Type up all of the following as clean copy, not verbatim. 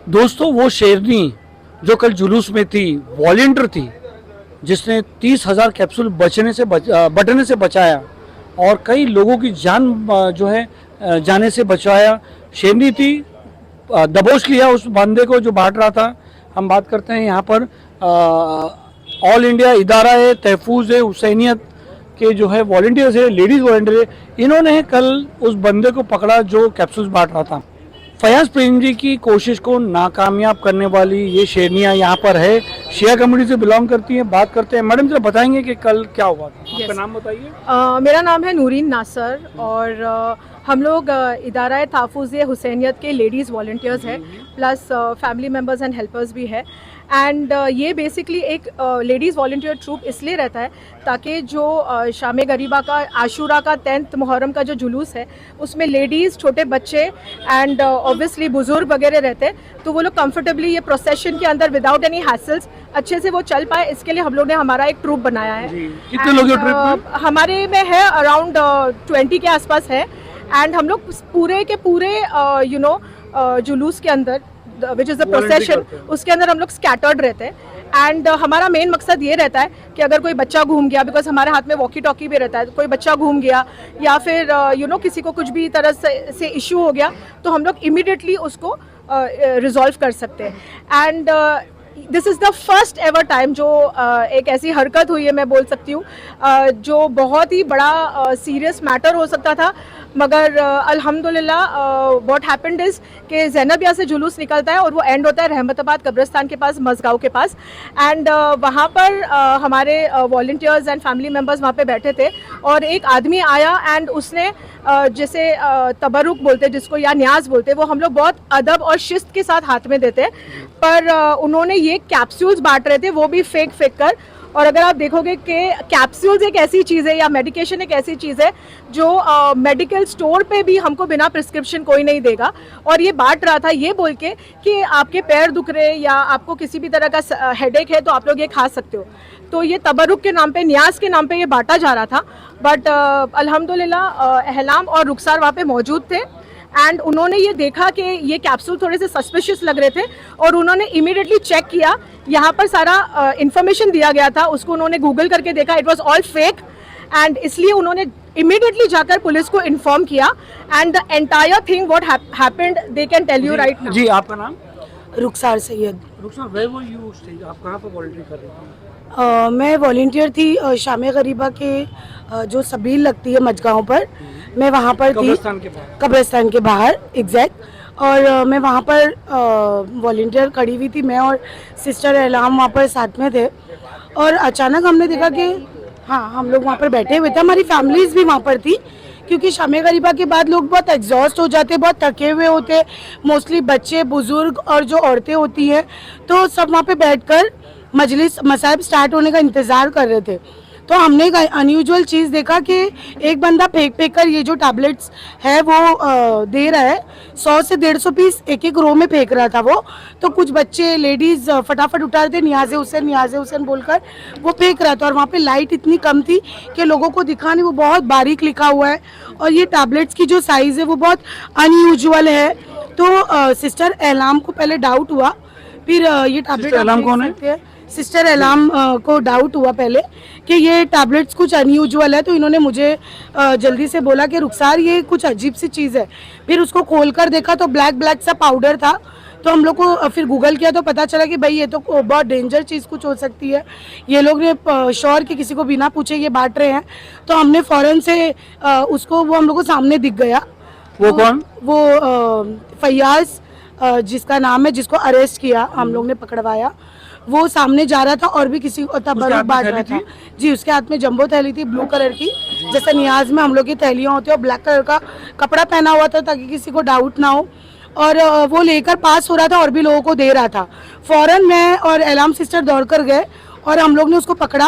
दोस्तों, वो शेरनी जो कल जुलूस में थी, वॉलंटियर थी, जिसने 30,000 कैप्सूल बचने से बचाया और कई लोगों की जान जो है जाने से बचाया। शेरनी थी, दबोच लिया उस बंदे को जो बांट रहा था। हम बात करते हैं यहाँ पर ऑल इंडिया इदारा है तहफूज हुसैनियत के जो है वॉलंटियर्स है, लेडीज़ वॉलंटियर है, इन्होंने कल उस बंदे को पकड़ा जो कैप्सूल्स बांट रहा था। फयाज प्रेम जी की कोशिश को नाकामयाब करने वाली ये शेरनियाँ यहाँ पर है, शिया कम्युनिटी से बिलोंग करती हैं। बात करते हैं, मैडम जरा बताएंगे कि कल क्या हुआ था। आपका नाम बताइए। मेरा नाम है नूरीन नासर और हम लोग इदारा तहफ़्फ़ुज़ हुसैनियत के लेडीज़ वॉलंटियर्स हैं, plus family members and helpers भी है। एंड ये बेसिकली एक लेडीज़ वॉलंटियर ट्रूप इसलिए रहता है ताकि जो शाम गरीबा का आशूरा का 10th मुहर्रम का जो जुलूस है उसमें लेडीज़, छोटे बच्चे एंड ऑब्वियसली बुज़ुर्ग वगैरह रहते हैं, तो वो लोग कंफर्टेबली ये प्रोसेशन के अंदर विदाउट एनी हैसल्स अच्छे से वो चल पाए। इसके लिए हम लोग ने हमारा एक ट्रूप बनाया है। कितने लोग हैं ट्रूप में? हमारे में है अराउंड 20 के आसपास है। एंड हम लोग पूरे के पूरे जुलूस के अंदर विच इज़ द प्रोसेशन, उसके अंदर हम लोग स्कैटर्ड रहते हैं। एंड हमारा मेन मकसद ये रहता है कि अगर कोई बच्चा घूम गया, बिकॉज हमारे हाथ में वॉकी टॉकी भी रहता है, कोई बच्चा घूम गया या फिर किसी को कुछ भी तरह से इशू हो गया तो हम लोग इमीडिएटली उसको रिजॉल्व कर सकते हैं। And this is the first ever time जो एक ऐसी हरकत हुई है, मैं बोल सकती हूँ, जो बहुत ही बड़ा सीरियस मैटर हो सकता था, मगर अल्हम्दुलिल्लाह व्हाट हैपेंड इज़ कि ज़ैनबिया से जुलूस निकलता है और वो एंड होता है रहमताबाद कब्रिस्तान के पास, मज़गाँव के पास। एंड वहाँ पर हमारे वॉलंटियर्स एंड फैमिली मेम्बर्स वहाँ पे बैठे थे और एक आदमी आया एंड उसने जैसे तबरुक बोलते जिसको या न्याज बोलते, वो हम लोग बहुत अदब और शिस्त के साथ हाथ में देते, पर उन्होंने ये कैप्सूल्स बांट रहे थे, वो भी फेंक कर। और अगर आप देखोगे कि कैप्सूल्स एक ऐसी चीज़ है या मेडिकेशन एक ऐसी चीज़ है जो मेडिकल स्टोर पे भी हमको बिना प्रिस्क्रिप्शन कोई नहीं देगा, और ये बांट रहा था ये बोल के कि आपके पैर दुख रहे या आपको किसी भी तरह का हेडेक है तो आप लोग ये खा सकते हो। तो ये तबरुक के नाम पे, न्याज के नाम पे ये बांटा जा रहा था। बट अल्हम्दुलिल्लाह अहलाम और रुखसार वहाँ पे मौजूद थे एंड उन्होंने ये देखा कि ये कैप्सूल थोड़े से सस्पिशियस लग रहे थे और उन्होंने इमीडिएटली चेक किया। यहाँ पर सारा इन्फॉर्मेशन दिया गया था, उसको उन्होंने गूगल करके देखा, it was all fake, and इसलिए उन्होंने इमीडिएटली जाकर पुलिस को इन्फॉर्म किया। And the entire thing what happened they can tell you right now. जी, आपका नाम? Rukhsar Syed. Rukhsar, where were you staying? आप कहाँ पर वॉलंटियर कर रही थी? मैं वॉलंटियर थी शाम गरीबा के जो सबील लगती है मजगाँव पर, मैं वहाँ पर थी, कब्रिस्तान के बाहर एग्जैक्ट। और मैं वहाँ पर वॉलंटियर खड़ी हुई थी, मैं और सिस्टर एलाम वहाँ पर साथ में थे। और अचानक हमने देखा कि हाँ, हम लोग वहाँ पर बैठे हुए थे, हमारी फैमिलीज़ भी वहाँ पर थी, क्योंकि शाम गरीबा के बाद लोग बहुत एग्जॉस्ट हो जाते, बहुत थके हुए होते, मोस्टली बच्चे, बुज़ुर्ग और जो औरतें होती हैं, तो सब वहाँ पर बैठकर मजलिस मसाइब स्टार्ट होने का इंतज़ार कर रहे थे। तो हमने एक अनयूजुअल चीज़ देखा कि एक बंदा फेंक कर ये जो टैबलेट्स है वो दे रहा है, 100 से 150 पीस एक एक रो में फेंक रहा था वो। तो कुछ बच्चे, लेडीज़ फटाफट उठा रहे थे, न्याज़े हुसैन बोलकर वो फेंक रहा था। और वहाँ पे लाइट इतनी कम थी कि लोगों को दिखा नहीं, वो बहुत बारीक लिखा हुआ है और ये टैबलेट्स की जो साइज़ है वो बहुत अनयूजुअल है। तो सिस्टर एलाम को पहले डाउट हुआ, फिर ये टैबलेट एलाम कौन है? सिस्टर एलाम को डाउट हुआ पहले कि ये टैबलेट्स कुछ अनयूजुअल है, तो इन्होंने मुझे जल्दी से बोला कि रुखसार ये कुछ अजीब सी चीज़ है। फिर उसको खोलकर देखा तो ब्लैक सा पाउडर था। तो हम लोग को फिर गूगल किया तो पता चला कि भाई ये तो बहुत डेंजर चीज़ कुछ हो सकती है, ये लोग ने श्योर कि किसी को बिना पूछे ये बांट रहे हैं। तो हमने फ़ौरन से उसको, वो हम लोग को सामने दिख गया। वो कौन? वो फयाज जिसका नाम है, जिसको अरेस्ट किया हम लोग ने, पकड़वाया, वो सामने जा रहा था और भी किसी को तबरुक बांट रहा था। जी, उसके हाथ में जंबो थैली थी ब्लू कलर की, जैसे नियाज में हम लोग की थैलियाँ होती है, और ब्लैक कलर का कपड़ा पहना हुआ था ताकि किसी को डाउट ना हो। और वो लेकर पास हो रहा था और भी लोगों को दे रहा था। फ़ौरन मैं और एलाम सिस्टर दौड़ कर गए और हम लोग ने उसको पकड़ा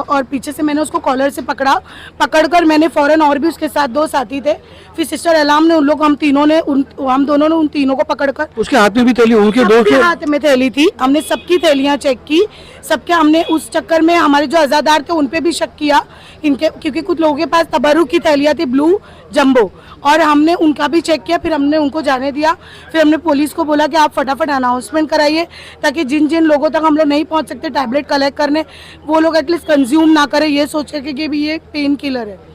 और पीछे से मैंने उसको कॉलर से पकड़कर मैंने फ़ौरन, और भी उसके साथ 2 साथी थे, फिर सिस्टर एलाम ने, हम दोनों ने उन तीनों को पकड़कर, उसके हाथ में भी थैली, उनके दो के हाथ में थैली थी, हमने सबकी थैलियाँ चेक की, सबके हमने उस चक्कर में हमारे जो अज़ादार थे उन पे भी शक किया इनके, क्योंकि कुछ लोगों के पास तबरुक की थैलियाँ थी ब्लू जंबो, और हमने उनका भी चेक किया। फिर हमने उनको जाने दिया। फिर हमने पुलिस को बोला कि आप फटाफट अनाउंसमेंट कराइए ताकि जिन जिन लोगों तक हम लोग नहीं पहुंच सकते टैबलेट कलेक्ट करने, वो लोग एटलीस्ट कंज्यूम ना करें, ये सोच के कि भी ये पेन किलर है।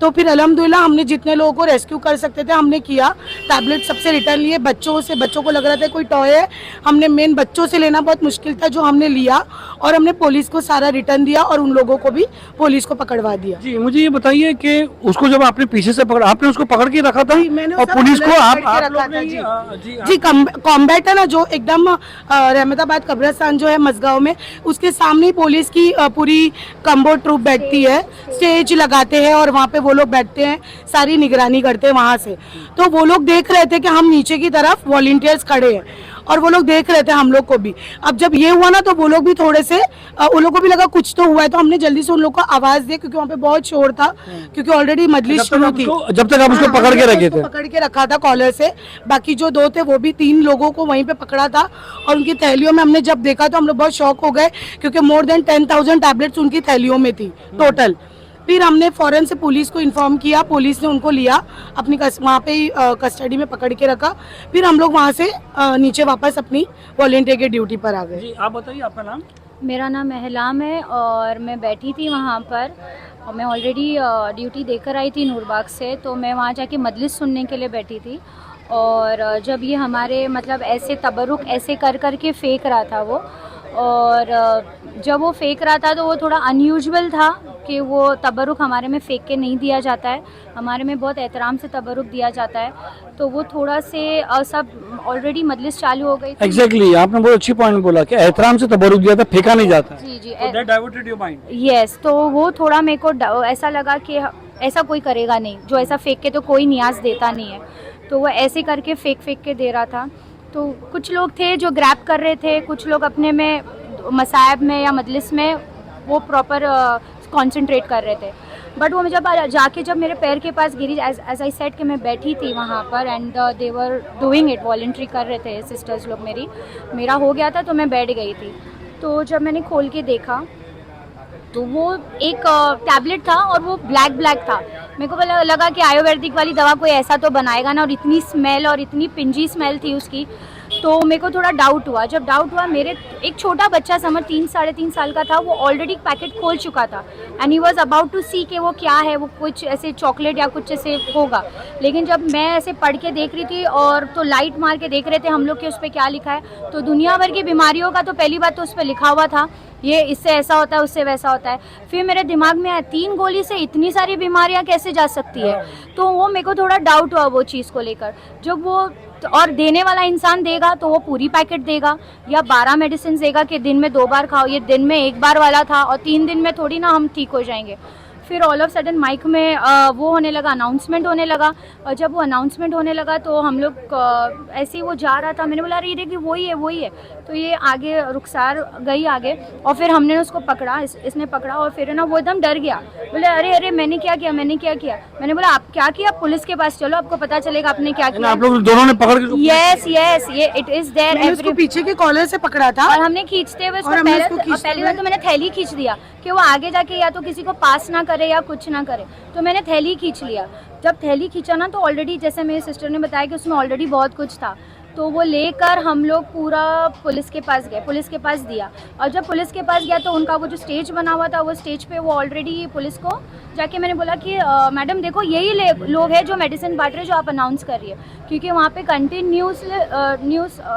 तो फिर अल्हम्दुलिल्लाह हमने जितने लोगों को रेस्क्यू कर सकते थे हमने किया। टैबलेट सबसे रिटर्न लिए, बच्चों को लग रहा था कोई टॉय है, हमने मेन बच्चों से लेना बहुत मुश्किल था, जो हमने लिया, और हमने पुलिस को सारा रिटर्न दिया और उन लोगों को भी पुलिस को पकड़वा दिया। जी मुझे ये बताइए कि उसको जब आपने पीछे से पकड़ा, आपने उसको पकड़ के रखा था जी, मैंने और सब पुलिस को अलर्ट आप करके लोग रखा ने था। जी जी कॉम्बैट है ना जो एकदम रहमताबाद कब्रिस्तान जो है मसगांव में, उसके सामने ही पुलिस की पूरी कम्बो ट्रूप बैठती है, स्टेज लगाते हैं और वहाँ पे वो लोग बैठते हैं, सारी निगरानी करते हैं वहाँ से। तो वो लोग देख रहे थे कि हम नीचे की तरफ वॉलंटियर्स खड़े हैं और वो लोग देख रहे थे हम लोग को भी। अब जब ये हुआ ना तो वो लोग भी थोड़े से उन लोगों को भी लगा कुछ तो हुआ है, तो हमने जल्दी से उन लोग को आवाज दी क्योंकि वहाँ पे बहुत शोर था, क्योंकि ऑलरेडी मजलिस शुरू थी। जब तक आप उसको पकड़ के रखे थे? पकड़ के रखा था कॉलर से। बाकी जो 2 थे वो भी 3 लोगों को वहीं पे पकड़ा था और उनकी थैलियों में हमने जब देखा तो हम लोग बहुत शॉक हो गए, क्योंकि मोर देन 10,000 टैबलेट्स उनकी थैलियों में थी टोटल। फिर हमने फौरन से पुलिस को इन्फॉर्म किया, पुलिस ने उनको लिया अपनी वहाँ पे ही कस्टडी में पकड़ के रखा। फिर हम लोग वहाँ से नीचे वापस अपनी वॉलंटियर की ड्यूटी पर आ गए। जी आप बताइए आपका नाम? मेरा नाम महलाम है और मैं बैठी थी वहाँ पर, और मैं ऑलरेडी ड्यूटी देकर आई थी नूरबाग से, तो मैं वहाँ जाके मजलिस सुनने के लिए बैठी थी। और जब ये हमारे मतलब ऐसे तबरुक ऐसे कर कर के फेंक रहा था वो, और जब वो फेंक रहा था तो वो थोड़ा अनयूजुअल था कि वो तबरुक हमारे में फेंक के नहीं दिया जाता है, हमारे में बहुत एहतराम से तबरुक दिया जाता है। तो वो थोड़ा से सब ऑलरेडी मजलिस चालू हो गई थी। एग्जैक्टली आपने बहुत अच्छी पॉइंट बोला कि एहतराम से तबरुक दिया था, फेंका नहीं जाता। जी जी So that diverted your mind. Yes, तो वो थोड़ा मेरे को ऐसा लगा कि ऐसा कोई करेगा नहीं, जो ऐसा फेंक के तो कोई नियाज देता नहीं है, तो वो ऐसे करके फेंक के दे रहा था। तो कुछ लोग थे जो ग्रैब कर रहे थे, कुछ लोग अपने में मसायब में या मजलिस में वो प्रॉपर कंसंट्रेट कर रहे थे। बट वो जब मेरे पैर के पास गिरी, एज आई सेड कि मैं बैठी थी वहाँ पर and they were doing it, voluntary कर रहे थे सिस्टर्स लोग। मेरा हो गया था तो मैं बैठ गई थी। तो जब मैंने खोल के देखा तो वो एक टैबलेट था और वो ब्लैक था। मेरे को लगा कि आयुर्वेदिक वाली दवा कोई ऐसा तो बनाएगा ना, और इतनी स्मेल और इतनी पिंजी स्मेल थी उसकी, तो मेरे को थोड़ा डाउट हुआ। जब डाउट हुआ, मेरे एक छोटा बच्चा समझ 3-3.5 साल का था, वो ऑलरेडी पैकेट खोल चुका था and he was about to see कि वो क्या है, वो कुछ ऐसे चॉकलेट या कुछ ऐसे होगा। लेकिन जब मैं ऐसे पढ़ के देख रही थी और तो लाइट मार के देख रहे थे हम लोग कि उस पर क्या लिखा है, तो दुनिया भर की बीमारियों का तो पहली बात तो उस पर लिखा हुआ था, ये इससे ऐसा होता है, उससे वैसा होता है। फिर मेरे दिमाग में आया 3 गोली से इतनी सारी बीमारियां कैसे जा सकती है, तो वो मेरे को थोड़ा डाउट हुआ वो चीज़ को लेकर। जब वो और देने वाला इंसान देगा तो वो पूरी पैकेट देगा या 12 मेडिसिन देगा कि दिन में 2 बार खाओ, ये दिन में 1 बार वाला था और 3 दिन में थोड़ी ना हम ठीक हो जाएंगे। फिर ऑल ऑफ सडन माइक में वो होने लगा, अनाउंसमेंट होने लगा, और जब वो अनाउंसमेंट होने लगा तो हम लोग ऐसे ही वो जा रहा था, मैंने बोला अरे ये देखिए वही है, तो ये आगे रुखसार गई आगे, और फिर हमने उसको पकड़ा, इसने पकड़ा, और फिर ना वो एकदम डर गया, बोले अरे मैंने क्या किया। मैंने बोला आप क्या किया, पुलिस के पास चलो, आपको पता चलेगा आपने क्या किया। आप लोग दोनों ने पकड़ के? यस ये इट इज देयर, उसको पीछे के कॉलर से पकड़ा था और हमने खींचते हुए पहली बार तो मैंने थैली खींच दिया कि वो आगे जाके या तो किसी को पास ना करे या कुछ ना करे, तो मैंने थैली खींच लिया। जब थैली खींचा ना तो ऑलरेडी जैसे मेरी सिस्टर ने बताया कि उसमें ऑलरेडी बहुत कुछ था, तो वो लेकर हम लोग पूरा पुलिस के पास गए, पुलिस के पास दिया। और जब पुलिस के पास गया तो उनका वो जो स्टेज बना हुआ था, वो स्टेज पे वो ऑलरेडी पुलिस को जाके मैंने बोला कि मैडम देखो यही लोग हैं जो मेडिसिन बांट रहे, जो आप अनाउंस कर रही है, क्योंकि वहाँ पे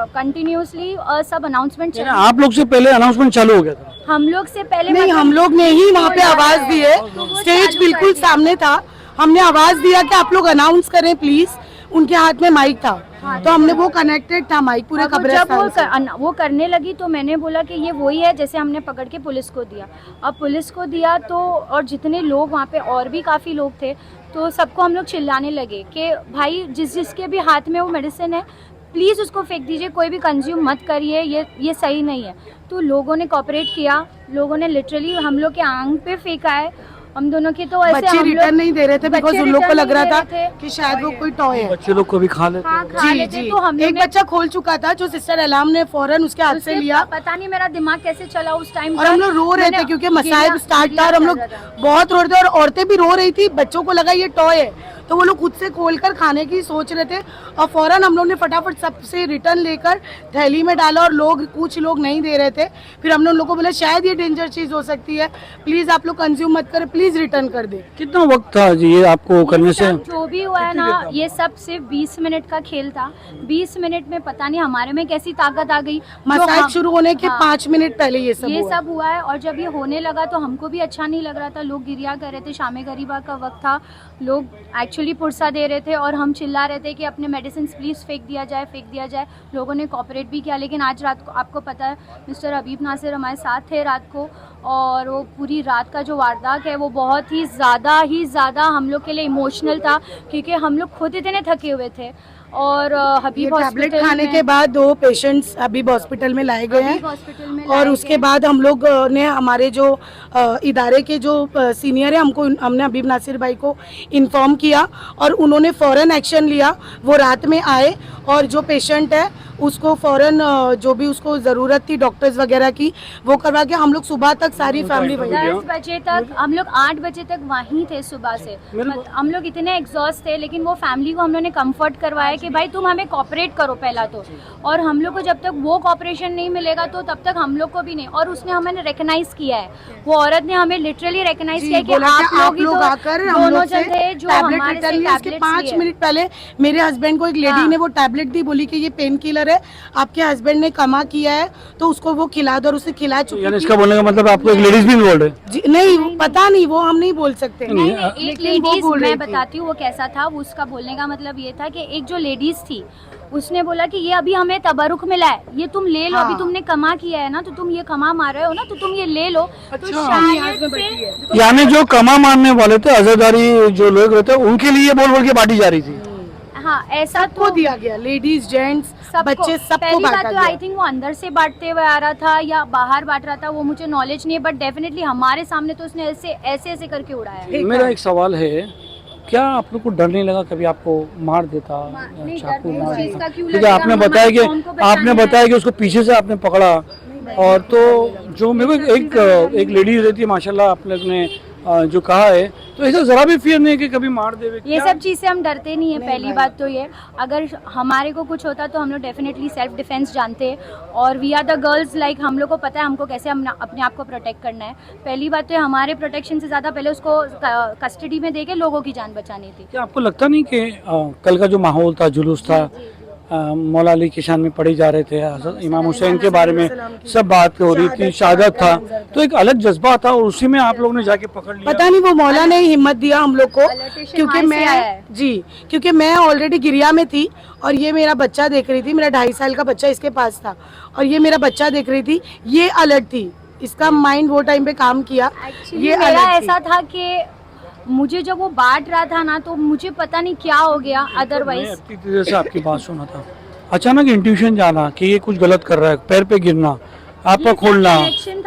कंटिन्यूसली सब अनाउंसमेंट चल। आप लोग से पहले अनाउंसमेंट चालू हो गया था? हम लोग से पहले नहीं, हम लोग ने ही वहाँ पे आवाज दी है, स्टेज बिल्कुल सामने था, हमने आवाज दिया कि आप लोग अनाउंस करें प्लीज। उनके हाथ में माइक था, तो हमने वो कनेक्टेड था माइक पूरे कब्रिस्तान से। वो करने लगी तो मैंने बोला कि ये वही है, जैसे हमने पकड़ के पुलिस को दिया। अब पुलिस को दिया तो और जितने लोग वहाँ पे और भी काफ़ी लोग थे, तो सबको हम लोग चिल्लाने लगे कि भाई जिसके भी हाथ में वो मेडिसिन है प्लीज़ उसको फेंक दीजिए, कोई भी कंज्यूम मत करिए, ये सही नहीं है। तो लोगों ने कोऑपरेट किया, लोगों ने लिटरली हम लोग के आंग पे फेंका है, हम दोनों की तो ऐसे बच्चे हम रिटर्न लोग नहीं दे रहे थे बिकॉज बच्चे उन लोग को return लग रहा नहीं था दे रहे थे। कि शायद वो कोई टॉय है। बच्चे लोग को भी खा लेते हाँ, हैं। खा जी लेते जी, तो हम एक बच्चा खोल चुका था जो सिस्टर अलाम ने फौरन उसके हाथ से लिया पता नहीं मेरा दिमाग कैसे चला उस टाइम और हम लोग रो रहे थे क्योंकि मसाइब स्टार्ट था और हम लोग बहुत रो रहे थे और औरतें भी रो रही थी, बच्चों को लगा ये टॉय है तो वो लोग खुद से खोलकर खाने की सोच रहे थे और फौरन हम लोग ने फटाफट सबसे रिटर्न लेकर थैली में डाला और लोग कुछ लोग नहीं दे रहे थे। फिर हमने उन लोगों को बोला शायद ये डेंजर चीज हो सकती है, प्लीज आप लोग कंज्यूम मत करें, प्लीज रिटर्न कर दे। कितना वक्त था जी ये आपको करने से? जो भी हुआ है ना, ये सब सिर्फ 20 मिनट का खेल था। 20 मिनट में पता नहीं हमारे में कैसी ताकत आ गई। मसाज शुरू होने के हाँ, 5 मिनट पहले ये सब हुआ है और जब ये होने लगा तो हमको भी अच्छा नहीं लग रहा था। लोग गिरिया कर रहे थे, शामे गरीबा का वक्त था, लोग एक्चुअली पुरसा दे रहे थे और हम चिल्ला रहे थे कि अपने मेडिसिन प्लीज़ फेंक दिया जाए, फेंक दिया जाए। लोगों ने कॉपरेट भी किया, लेकिन आज रात को आपको पता है मिस्टर हबीब नासिर हमारे साथ थे रात को और वो पूरी रात का जो वारदात है वो बहुत ही ज़्यादा हम लोग के लिए इमोशनल था क्योंकि हम लोग खुद इतने थके हुए थे। और हबीब टैबलेट खाने के बाद 2 पेशेंट्स हबीब हॉस्पिटल में लाए गए हैं हॉस्पिटल में और उसके बाद हम लोग ने हमारे जो इदारे के जो सीनियर है हमने हबीब नासिर भाई को इन्फॉर्म किया और उन्होंने फ़ौरन एक्शन लिया। वो रात में आए और जो पेशेंट है उसको फ़ौरन जो भी उसको ज़रूरत थी डॉक्टर्स वगैरह की वो करवा के हम लोग सुबह तक सारी फैमिली वहीं 10 बजे तक हम लोग 8 बजे तक वहीं थे सुबह से। हम लोग इतने एग्जॉस्ट थे, लेकिन वो फैमिली को हम लोग ने कंफर्ट करवाया कि भाई तुम हमें कॉपरेट करो पहला तो, और हम लोग को जब तक वो कॉपरेशन नहीं मिलेगा तो तब तक हम लोग को भी नहीं। और उसने हमें रिकग्नाइज किया है, वो औरत ने हमें लिटरली रिकग्नाइज किया कि आप लोग आकर दोनों जन थे जो हमारे से टैबलेट्स 5 मिनट पहले मेरे हस्बैंड को एक लेडी ने वो टैबलेट दी, बोली कि ये पेन किलर है, आपके हस्बैंड ने कमा किया है तो उसको वो खिला दो और उसे खिला चुकी यानी इसका बोलने का मतलब आपको एक लेडीज भी इन्वॉल्व है? जी नहीं पता नहीं, वो हम नहीं बोल सकते। नहीं, एक लेडीज मैं बताती हूँ वो कैसा था। वो उसका बोलने का मतलब ये था कि एक जो लेडीज थी उसने बोला कि ये अभी हमें तबरुक मिला है, ये तुम ले लो। हाँ। अभी तुमने कमा किया है ना, तो तुम ये कमा मार रहे हो ना, तो तुम ये ले लो। तो शायद से यानी जो कमा मारने वाले थे, अज़ादारी जो लोग रहते हैं उनके लिए बोल बोल के बांटी जा रही थी। हाँ, ऐसा सबको दिया गया, लेडीज जेंट्स बच्चे सबको पहली बात बांटा तो गया। आई थिंक वो अंदर से बांटते हुए आ रहा था या बाहर बांट रहा था, वो मुझे नॉलेज नहीं है, बट डेफिनेटली हमारे सामने तो उसने ऐसे करके उड़ाया है। मेरा एक सवाल है, क्या आप लोग को डर नहीं लगा कभी आपको मार देता, नहीं, चाकू डर मार इस चीज़ देता? का क्यों क्योंकि लगेगा? आपने हमारे बताया कि कौम को बचाना आपने है। बताया कि उसको पीछे से आपने पकड़ा और तो जो मेरे को एक लेडी रहती है माशाल्लाह, आप लोग ने जो कहा है, तो ऐसा जरा भी फियर नहीं है कि कभी मार देवे? ये सब चीज़ से हम डरते नहीं है। पहली बात तो ये, अगर हमारे को कुछ होता तो हम लोग डेफिनेटली सेल्फ डिफेंस जानते हैं और we are the girls, like हम लोग को पता है हमको कैसे अपने आप को प्रोटेक्ट करना है। पहली बात तो ये, हमारे प्रोटेक्शन से ज़्यादा पहले उसको कस्टडी में देके लोगों की जान बचानी थी। क्या आपको लगता नहीं कि कल का जो माहौल था, जुलूस था, मौला अली की शान में पढ़े जा रहे थे, हज़रत इमाम हुसैन के बारे में सब बात हो रही थी, शहादत था, तो एक अलग जज्बा था और उसी में आप लोग ने जाके पकड़ लिया। पता नहीं वो मौला ने हिम्मत दिया हम लोग को, Alertation क्योंकि वहाँ से आया है। क्योंकि मैं ऑलरेडी गिरिया में थी और ये मेरा बच्चा देख रही थी, मेरा 2.5 साल का बच्चा इसके पास था और ये मेरा बच्चा देख रही थी, ये अलर्ट थी, इसका माइंड वो टाइम पे काम किया। ये मेरा ऐसा था कि मुझे जब वो बांट रहा था ना, तो मुझे पता नहीं क्या हो गया। अदरवाइज इतनी देर से आपकी बात सुना था, अचानक इंट्यूशन जाना कि ये कुछ गलत कर रहा है, पैर पे गिरना, आपका खोलना,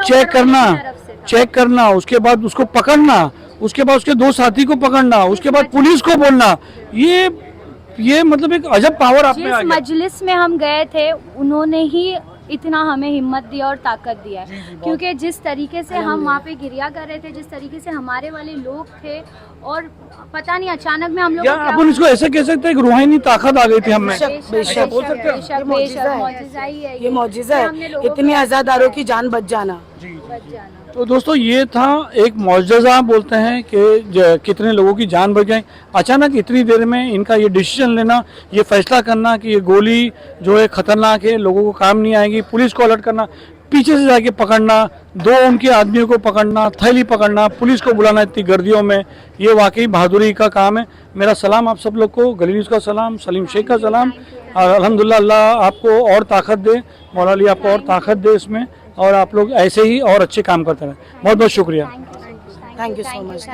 चेक करना, उसके बाद उसको पकड़ना, उसके बाद उसके 2 साथी को पकड़ना, उसके बाद पुलिस को बोलना, ये मतलब एक अजब पावर आप में आ जिस गया। मजलिस में हम गए थे उन्होंने ही इतना हमें हिम्मत दिया और ताकत दिया है, क्योंकि जिस तरीके से हम वहाँ पे गिरिया कर रहे थे, जिस तरीके से हमारे वाले लोग थे, और पता नहीं अचानक में हम लोग या अपन इसको ऐसे कह सकते हैं कि रूहानी ताकत आ गई थी हमें। बेशक बोल सकते हैं? ये मौजिज़ा है। मौजिज़ा ही है ये मौजिज़ा हमने है, लोगों को इतने आज़ादारों की जान बच जाना। बच जाना। तो दोस्तों ये था एक मौजज़ा बोलते हैं कि कितने लोगों की जान बच गई। अचानक इतनी देर में इनका ये डिसीजन लेना, ये फैसला करना कि ये गोली जो है ख़तरनाक है, लोगों को काम नहीं आएगी, पुलिस को अलर्ट करना, पीछे से जाके पकड़ना, 2 उनके आदमियों को पकड़ना, थैली पकड़ना, पुलिस को बुलाना इतनी गर्दियों में, ये वाकई बहादुरी का काम है। मेरा सलाम आप सब लोग को, गली न्यूज़ का सलाम, सलीम शेख का सलाम। अल्हम्दुलिल्लाह, अल्लाह आपको और ताकत दे, मौला अली आपको और ताकत दे इसमें, और आप लोग ऐसे ही और अच्छे काम करते रहें। बहुत बहुत शुक्रिया। Thank you so much.